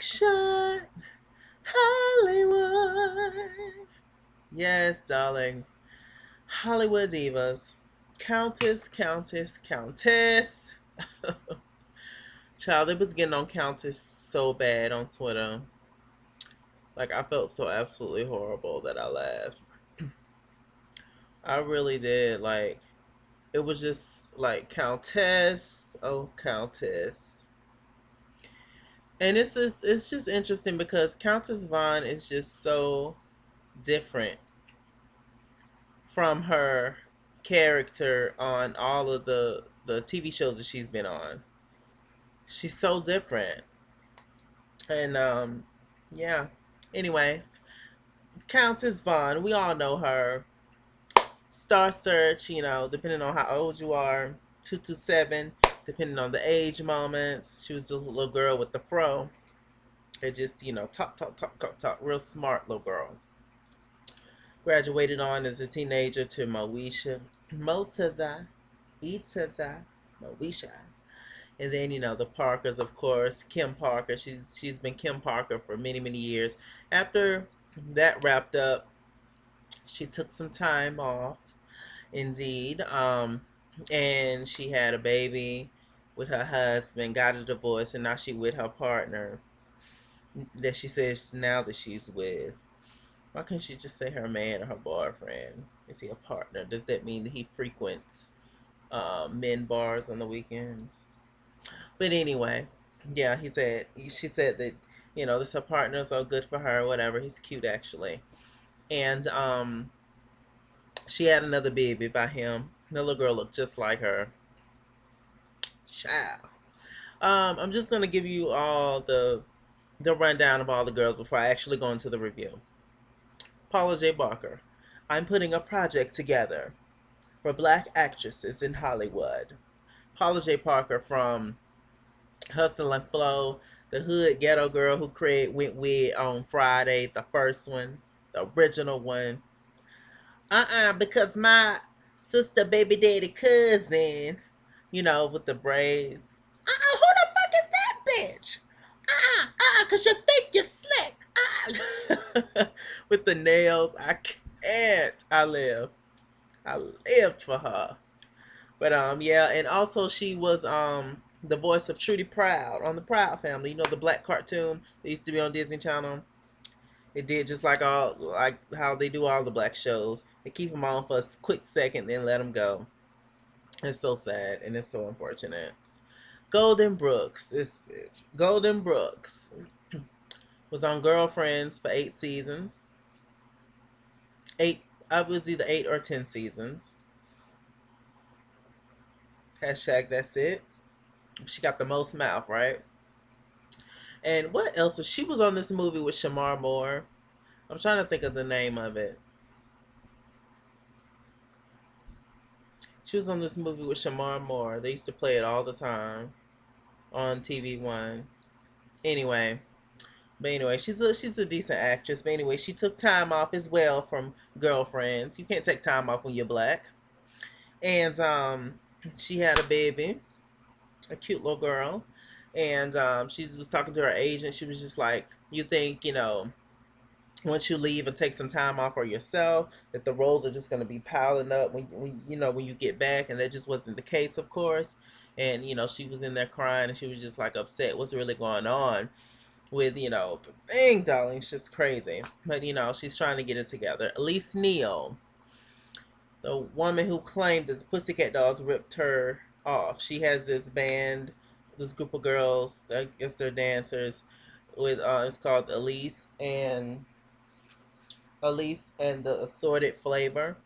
Shut Hollywood. Yes, darling. Hollywood Divas. Countess, Countess, Countess. Child, it was getting on Countess so bad on Twitter. Like, I felt so absolutely horrible that I laughed. I really did. Like, it was just like, Countess. Oh, Countess. And it's just interesting because Countess Vaughn is just so different from her character on all of the TV shows that she's been on. She's so different. And yeah. Anyway, Countess Vaughn, we all know her. Star Search, depending on how old you are, 227, depending on the age moments. She was just a little girl with the fro. It just, talk, talk, talk, talk, talk. Real smart little girl. Graduated on as a teenager to Moesha. Mo to the, E to the, Moesha. And then, the Parkers, of course. Kim Parker. She's been Kim Parker for many, many years. After that wrapped up, she took some time off, indeed. And she had a baby with her husband, got a divorce, and now she with her partner that she says now that she's with. Why couldn't she just say her man or her boyfriend? Is he a partner? Does that mean that he frequents men bars on the weekends? But anyway, yeah, she said that, this her partner, so good for her, whatever. He's cute actually. And she had another baby by him. The little girl looked just like her. Child. I'm just gonna give you all the rundown of all the girls before I actually go into the review. Paula J. Barker. I'm putting a project together for black actresses in Hollywood. Paula J. Parker from Hustle and Flow, the hood ghetto girl who Craig went with on Friday, the first one, the original one. Because my sister, baby daddy, cousin, with the braids. Who the fuck is that bitch? Cause you think you're slick. With the nails, I can't. I lived for her. But yeah, and also she was the voice of Trudy Proud on the Proud Family. The black cartoon that used to be on Disney Channel. It did just like how they do all the black shows. They keep them on for a quick second, then let them go. It's so sad and it's so unfortunate. Golden Brooks, this bitch. Golden Brooks was on Girlfriends for 8 seasons. I was either 8 or 10 seasons. Hashtag that's it. She got the most mouth, right? And what else was she was on this movie with Shamar Moore? I'm trying to think of the name of it. She was on this movie with Shamar Moore. They used to play it all the time on TV1. Anyway, but anyway, she's a decent actress. But anyway, she took time off as well from Girlfriends. You can't take time off when you're black. And she had a baby, a cute little girl. And she was talking to her agent. She was just like, you think, once you leave and take some time off for yourself, that the roles are just going to be piling up when you get back, and that just wasn't the case, of course. And she was in there crying, and she was just like upset. What's really going on with the thing, darling? It's just crazy. But she's trying to get it together. Elise Neal, the woman who claimed that the Pussycat Dolls ripped her off. She has this band, this group of girls. I guess they're dancers. With it's called Elise and the Assorted Flavor.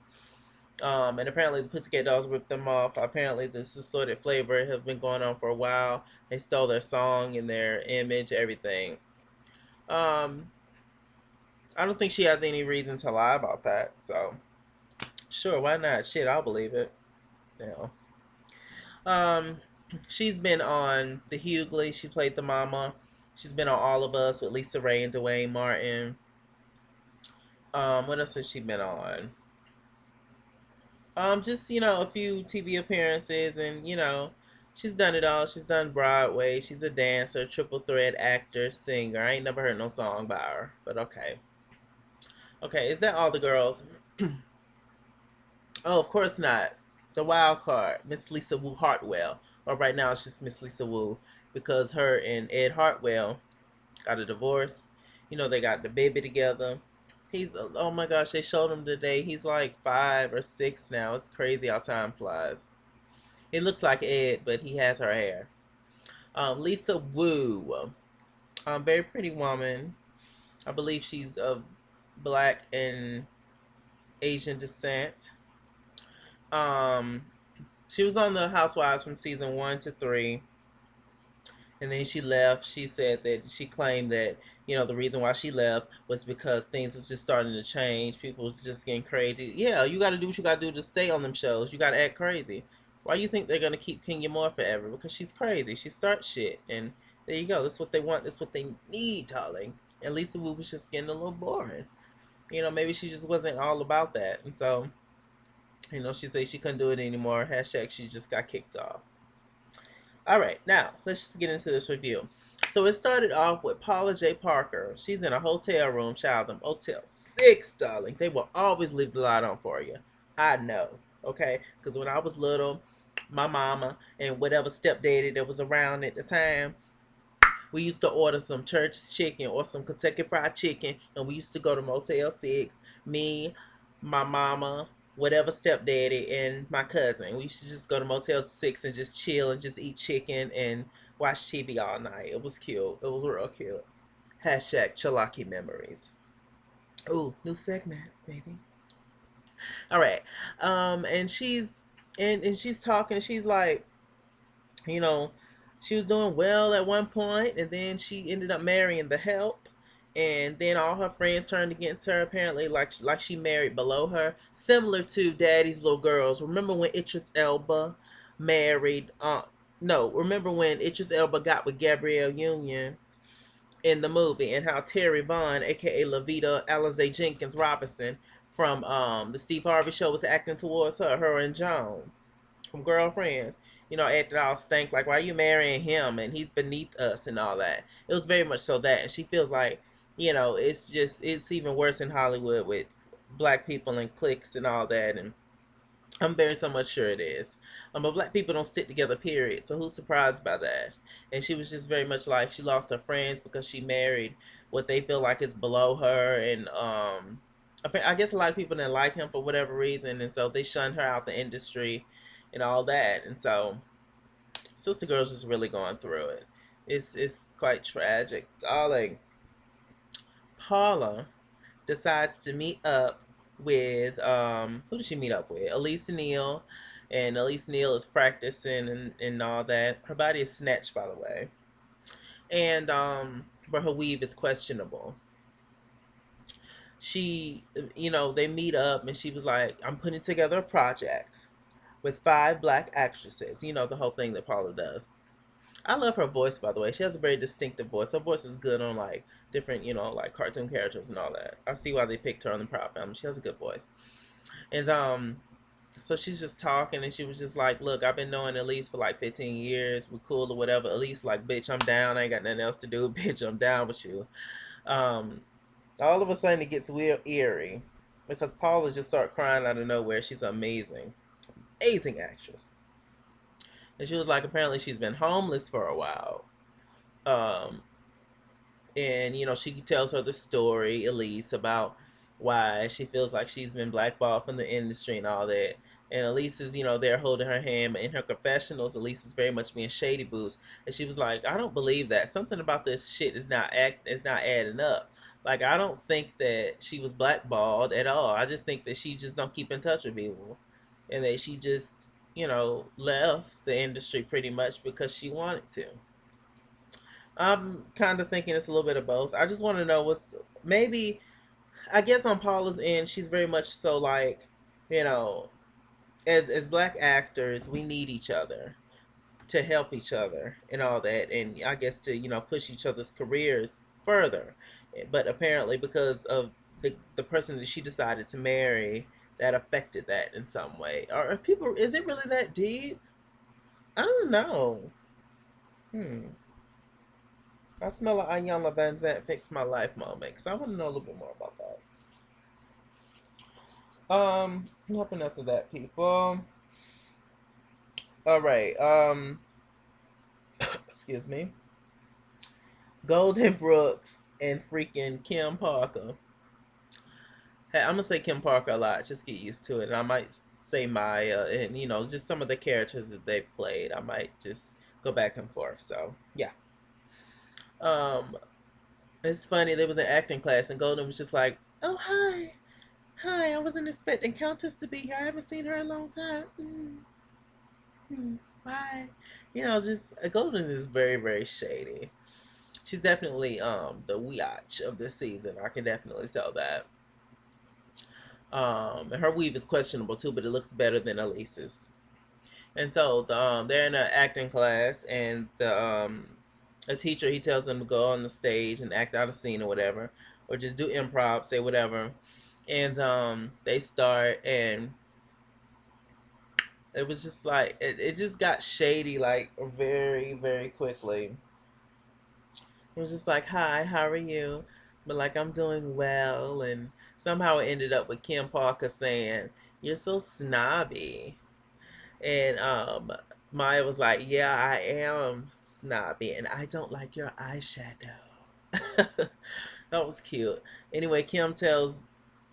And apparently the Pussycat Dolls ripped them off. Apparently this Assorted Flavor have been going on for a while. They stole their song and their image, everything. Um, I don't think she has any reason to lie about that. So, sure, why not? Shit, I'll believe it. You know. Um, she's been on The Hughley. She played the mama. She's been on All of Us with Lisa Ray and Dwayne Martin. What else has she been on? Just a few TV appearances, and She's done it all. She's done Broadway. She's a dancer, triple threat actor, singer. I ain't never heard no song by her, but okay. Okay, is that all the girls? Oh, of course not. The wild card, Miss Lisa Wu Hartwell. Well, right now it's just Miss Lisa Wu because her and Ed Hartwell got a divorce. You know, they got the baby together. He's, oh my gosh, they showed him today. He's like 5 or 6 now. It's crazy how time flies. He looks like Ed, but he has her hair. Lisa Wu, very pretty woman. I believe she's of black and Asian descent. Um, she was on the Housewives from season 1 to 3, and then she left. She said that she claimed that the reason why she left was because things was just starting to change. People was just getting crazy. Yeah, you got to do what you got to do to stay on them shows. You got to act crazy. Why you think they're gonna keep Kenya Moore forever? Because she's crazy. She starts shit, and there you go. That's what they want. That's what they need, darling. And Lisa Wu was just getting a little boring. Maybe she just wasn't all about that, and so she said she couldn't do it anymore. Hashtag she just got kicked off. All right, now let's just get into this review. So it started off with Paula J. Parker. She's in a hotel room, child. Them Hotel 6, darling. They will always leave the light on for you. I know, okay? Because when I was little, my mama and whatever stepdaddy that was around at the time, we used to order some church chicken or some Kentucky Fried Chicken, and we used to go to Motel 6. Me, my mama, whatever stepdaddy, and my cousin. We used to just go to Motel 6 and just chill and just eat chicken and watch TV all night. It was cute. It was real cute. Hashtag Chalaki memories. Ooh, new segment, baby. All right. And she's talking. She's like, you know, she was doing well at one point, and then she ended up marrying the help, and then all her friends turned against her. Apparently, like she married below her, similar to Daddy's Little Girls. Remember when Idris Elba married? No, remember when Idris Elba got with Gabrielle Union in the movie, and how Terry Vaughn, aka Lavita Alizé Jenkins Robinson from the Steve Harvey Show, was acting towards her and Joan from Girlfriends, acting all stank, like, why are you marrying him? And he's beneath us and all that. It was very much so that. And she feels like, it's even worse in Hollywood with black people and cliques and all that. And I'm very so much sure it is. But black people don't stick together, period. So who's surprised by that? And she was just very much like she lost her friends because she married what they feel like is below her. And I guess a lot of people didn't like him for whatever reason. And so they shunned her out the industry and all that. And so Sister Girl's just really going through it. It's quite tragic. Darling, Paula decides to meet up with who does she meet up with? Elise Neal. And Elise Neal is practicing and all that. Her body is snatched, by the way. And but her weave is questionable. She, they meet up, and she was like, I'm putting together a project with 5 black actresses. The whole thing that Paula does. I love her voice, by the way. She has a very distinctive voice. Her voice is good on like different, like cartoon characters and all that. I see why they picked her on the prop film. She has a good voice. And so she's just talking, and she was just like, look, I've been knowing Elise for like 15 years. We're cool or whatever. Elise like, bitch, I'm down. I ain't got nothing else to do. Bitch, I'm down with you. Um, all of a sudden it gets real eerie because Paula just started crying out of nowhere. She's amazing. Amazing actress. And she was like, apparently she's been homeless for a while. Um, and she tells her the story, Elise, about why she feels like she's been blackballed from the industry and all that. And Elise is, there holding her hand. But in her confessionals, Elise is very much being shady boots. And she was like, I don't believe that. Something about this shit is not adding up. Like, I don't think that she was blackballed at all. I just think that she just don't keep in touch with people. And that she just, left the industry pretty much because she wanted to. I'm kind of thinking it's a little bit of both. I just want to know what's maybe. I guess on Paula's end, she's very much so like, you know, as black actors, we need each other to help each other and all that, and I guess to push each other's careers further. But apparently, because of the person that she decided to marry, that affected that in some way. Are people? Is it really that deep? I don't know. Hmm. I smell an Ayanna Van Zant fix my life moment because I want to know a little bit more about that. What enough of that, people. All right. Excuse me. Golden Brooks and freaking Kim Parker. Hey, I'm gonna say Kim Parker a lot. Just get used to it. And I might say Maya, and just some of the characters that they played. I might just go back and forth. So yeah. Um, it's funny. There was an acting class, and Golden was just like, "Oh hi, hi. I wasn't expecting Countess to be here. I haven't seen her in a long time. Bye." Just Golden is very very shady. She's definitely the weotch of this season. I can definitely tell that. And her weave is questionable too, but it looks better than Elise's. And so they're in an acting class, and a teacher, he tells them to go on the stage and act out a scene or whatever, or just do improv, say whatever. And they start, and it was just like it just got shady like very very quickly. It was just like, "Hi, how are you?" But like, "I'm doing well," and somehow it ended up with Kim Parker saying, "You're so snobby." And Maya was like, "Yeah, I am snobby, and I don't like your eyeshadow." That was cute. Anyway, Kim tells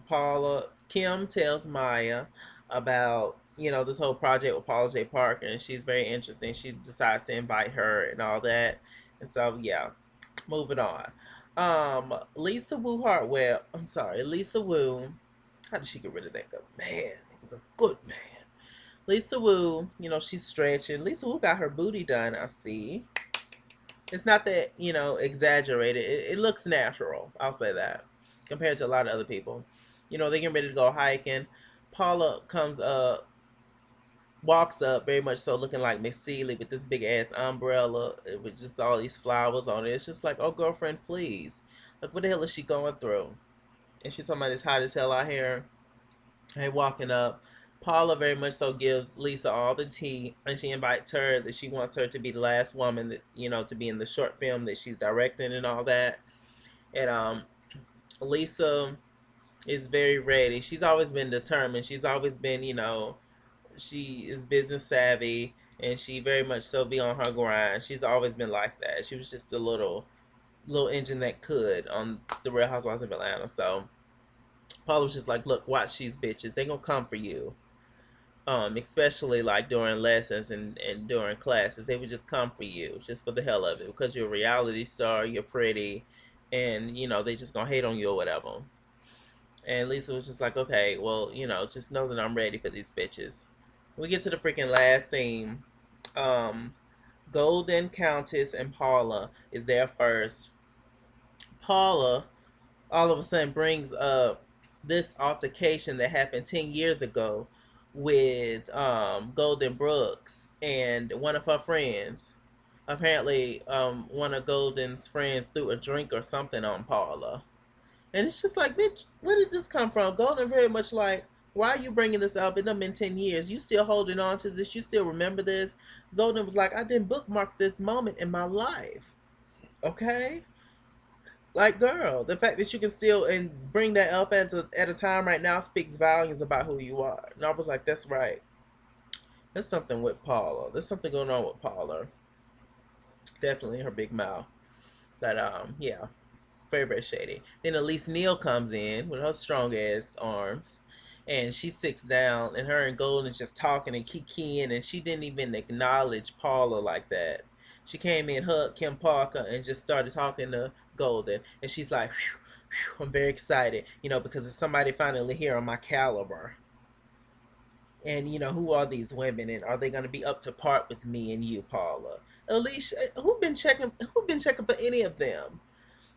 Maya about, this whole project with Paula J. Parker, and she's very interesting. She decides to invite her and all that. And so, yeah, moving on. Lisa Wu Hartwell, I'm sorry, Lisa Wu. How did she get rid of that good man? He was a good man. Lisa Wu, she's stretching. Lisa Wu got her booty done, I see. It's not that, exaggerated. It looks natural. I'll say that. Compared to a lot of other people. They getting ready to go hiking. Paula comes up, walks up, very much so looking like Miss Seeley with this big ass umbrella with just all these flowers on it. It's just like, oh, girlfriend, please. Like, what the hell is she going through? And she's talking about it's hot as hell out here. Hey, walking up. Paula very much so gives Lisa all the tea, and she invites her that she wants her to be the last woman that to be in the short film that she's directing and all that. And Lisa is very ready. She's always been determined. She's always been, she is business savvy, and she very much so be on her grind. She's always been like that. She was just a little engine that could on the Real Housewives of Atlanta. So Paula was just like, look, watch these bitches. They gonna come for you. Especially like during lessons and during classes, they would just come for you just for the hell of it because you're a reality star, you're pretty, and they just gonna hate on you or whatever. And Lisa was just like, okay, well, just know that I'm ready for these bitches. We get to the freaking last scene. Um, Golden, Countess, and Paula is there first. Paula all of a sudden brings up this altercation that happened 10 years ago with Golden Brooks and one of her friends. Apparently, one of Golden's friends threw a drink or something on Paula. And it's just like, bitch, where did this come from? Golden very much like, why are you bringing this up? It done been 10 years. You still holding on to this? You still remember this? Golden was like, I didn't bookmark this moment in my life. Okay? Like, girl, the fact that you can still and bring that up at a time right now speaks volumes about who you are. And I was like, that's right. There's something with Paula. There's something going on with Paula. Definitely her big mouth. But yeah, very very shady. Then Elise Neal comes in with her strong ass arms, and she sits down, and her and Golden just talking and kikiing, and she didn't even acknowledge Paula like that. She came in, hugged Kim Parker, and just started talking to Golden, and she's like, "Phew, phew, I'm very excited, because it's somebody finally here on my caliber." And who are these women, and are they going to be up to part with me and you, Paula? Alicia, who been checking for any of them?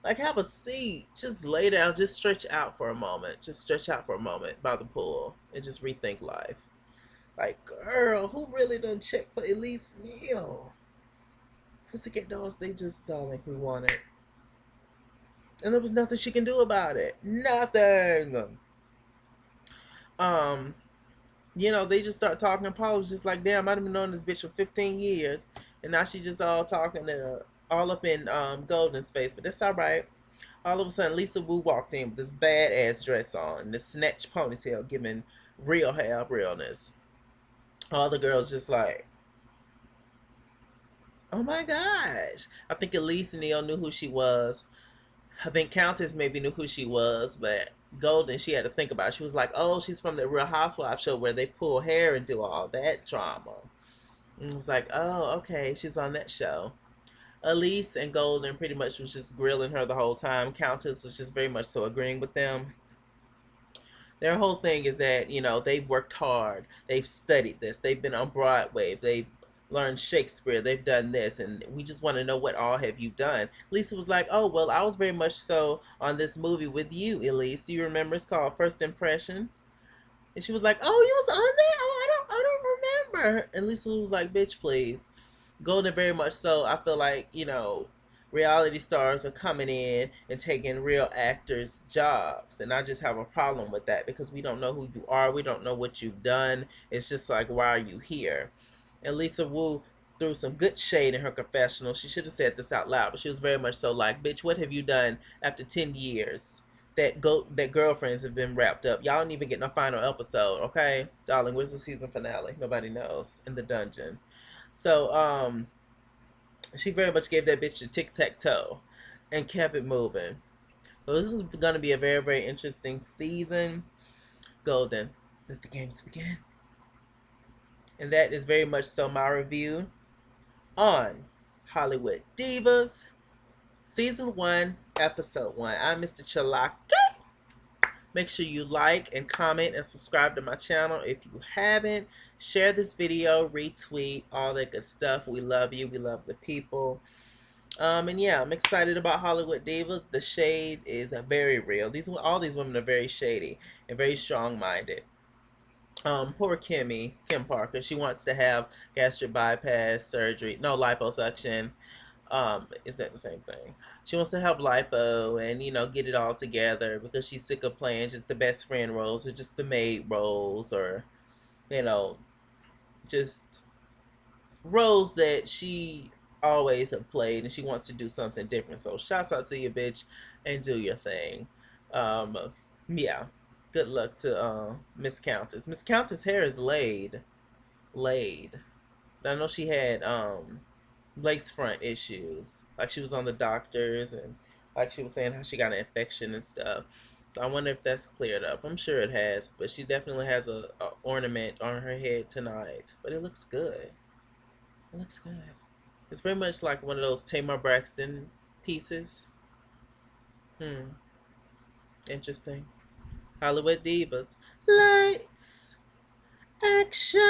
Like, have a seat. Just lay down. Just stretch out for a moment. Just stretch out for a moment by the pool and just rethink life. Like, girl, who really done check for Elise Neal? Pussycat Dolls, they just, darling, we want it. And there was nothing she can do about it. Nothing. Um, They just start talking, and Paula was just like, damn, I've been knowing this bitch for 15 years. And now she just all talking all up in Golden's face. But that's all right. All of a sudden, Lisa Wu walked in with this badass dress on, this snatch ponytail, giving real hair realness. All the girls just like, oh my gosh. I think Elise and Neil knew who she was. I think Countess maybe knew who she was, but Golden, she had to think about it. She was like, oh, she's from the Real Housewives show where they pull hair and do all that drama. And it was like, oh, okay, she's on that show. Elise and Golden pretty much was just grilling her the whole time. Countess was just very much so agreeing with them. Their whole thing is that, they've worked hard. They've studied this. They've been on Broadway. They've learned Shakespeare. They've done this. And we just want to know, what all have you done? Lisa was like, oh, well, I was very much so on this movie with you, Elise. Do you remember? It's called First Impression. And she was like, oh, you was on there? Oh, I don't remember. And Lisa was like, bitch, please. Golden, very much so. I feel like, reality stars are coming in and taking real actors' jobs. And I just have a problem with that because we don't know who you are. We don't know what you've done. It's just like, why are you here? And Lisa Wu threw some good shade in her confessional. She should have said this out loud, but she was very much so like, bitch, what have you done after 10 years? That girlfriends have been wrapped up. Y'all don't even get no final episode, okay? Darling, where's the season finale? Nobody knows. In the dungeon. So, she very much gave that bitch a tic tac toe and kept it moving. So this is going to be a very, very interesting season. Golden, let the games begin. And that is very much so my review on Hollywood Divas, Season 1, Episode 1. I'm Mr. Chalake. Make sure you like and comment and subscribe to my channel if you haven't. Share this video, retweet, all that good stuff. We love you. We love the people. And yeah, I'm excited about Hollywood Divas. The shade is very real. All these women are very shady and very strong-minded. Poor Kim Parker. She wants to have gastric bypass surgery. No, liposuction. Is that the same thing? She wants to have lipo and get it all together because she's sick of playing just the best friend roles or just the maid roles or you know just roles that she always have played, and she wants to do something different. So shouts out to you, bitch, and do your thing. Um, yeah. Good luck to Miss Countess. Miss Countess' hair is laid. I know she had lace front issues. Like she was on the doctors and like she was saying how she got an infection and stuff. So I wonder if that's cleared up. I'm sure it has, but she definitely has a ornament on her head tonight. But it looks good. It looks good. It's very much like one of those Tamar Braxton pieces. Hmm. Interesting. Hollywood Divas. Lights. Action.